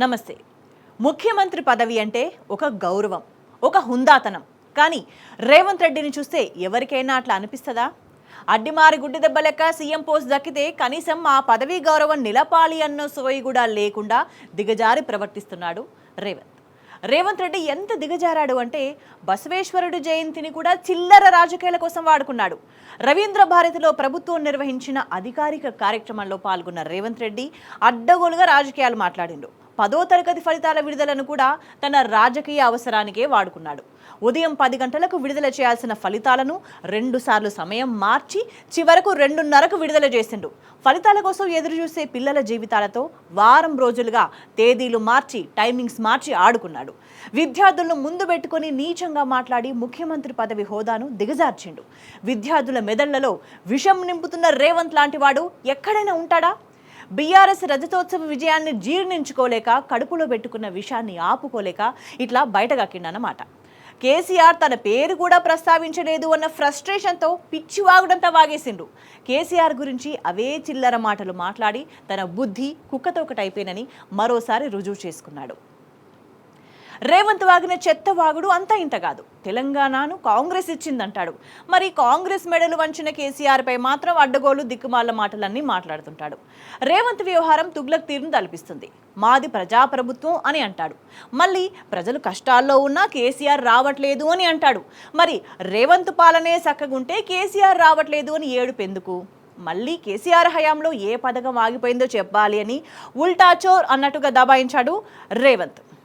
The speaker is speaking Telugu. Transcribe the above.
నమస్తే. ముఖ్యమంత్రి పదవి అంటే ఒక గౌరవం, ఒక హుందాతనం. కానీ రేవంత్ రెడ్డిని చూస్తే ఎవరికైనా అట్లా అనిపిస్తుందా? అడ్డిమారి గుడ్డి దెబ్బ లెక్క సీఎం పోస్ట్ దక్కితే కనీసం ఆ పదవీ గౌరవం నిలపాలి అన్న సోయి కూడా లేకుండా దిగజారి ప్రవర్తిస్తున్నాడు రేవంత్. రేవంత్ రెడ్డి ఎంత దిగజారాడు అంటే బసవేశ్వరుడు జయంతిని కూడా చిల్లర రాజకీయాల కోసం వాడుకున్నాడు. రవీంద్ర భారతిలో ప్రభుత్వం నిర్వహించిన అధికారిక కార్యక్రమంలో పాల్గొన్న రేవంత్ రెడ్డి అడ్డగోలుగా రాజకీయాలు మాట్లాడిండు. 10వ తరగతి ఫలితాల విడుదలను కూడా తన రాజకీయ అవసరానికే వాడుకున్నాడు. ఉదయం 10 గంటలకు విడుదల చేయాల్సిన ఫలితాలను 2 సార్లు సమయం మార్చి చివరకు 2:30కు విడుదల చేసిండు. ఫలితాల కోసం ఎదురు చూసే పిల్లల జీవితాలతో వారం రోజులుగా తేదీలు మార్చి టైమింగ్స్ మార్చి ఆడుకున్నాడు. విద్యార్థులను ముందు పెట్టుకుని నీచంగా మాట్లాడి ముఖ్యమంత్రి పదవి హోదాను దిగజార్చిండు. విద్యార్థుల మెదళ్లలో విషం నింపుతున్న రేవంత్ లాంటి వాడు ఎక్కడైనా ఉంటాడా? బీఆర్ఎస్ రజతోత్సవ విజయాన్ని జీర్ణించుకోలేక కడుపులో పెట్టుకున్న విషయాన్ని ఆపుకోలేక ఇట్లా బయటగక్కిండన్నమాట. కేసీఆర్ తన పేరు కూడా ప్రస్తావించలేదు అన్న ఫ్రస్ట్రేషన్తో పిచ్చివాగుడంతా వాగేసిండు. కేసీఆర్ గురించి అవే చిల్లర మాటలు మాట్లాడి తన బుద్ధి కుక్కతో ఒకటైపోయినని మరోసారి రుజువు చేసుకున్నాడు. రేవంత్ వాగిన చెత్త వాగుడు అంతా ఇంత కాదు. తెలంగాణను కాంగ్రెస్ ఇచ్చిందంటాడు. మరి కాంగ్రెస్ మెడలు వంచిన కేసీఆర్ పై మాత్రం అడ్డగోలు దిక్కుమాల మాటలన్నీ మాట్లాడుతుంటాడు. రేవంత్ వ్యవహారం తుగ్లక్ తీరును తలపిస్తుంది. మాది ప్రజాప్రభుత్వం అని అంటాడు. మళ్ళీ ప్రజలు కష్టాల్లో ఉన్నా కేసీఆర్ రావట్లేదు అని అంటాడు. మరి రేవంత్ పాలనే చక్కగుంటే కేసీఆర్ రావట్లేదు అని ఏడుపెందుకు? మళ్ళీ కేసీఆర్ హయాంలో ఏ పథకం ఆగిపోయిందో చెప్పాలి అని ఉల్టాచోర్ అన్నట్టుగా దబాయించాడు రేవంత్.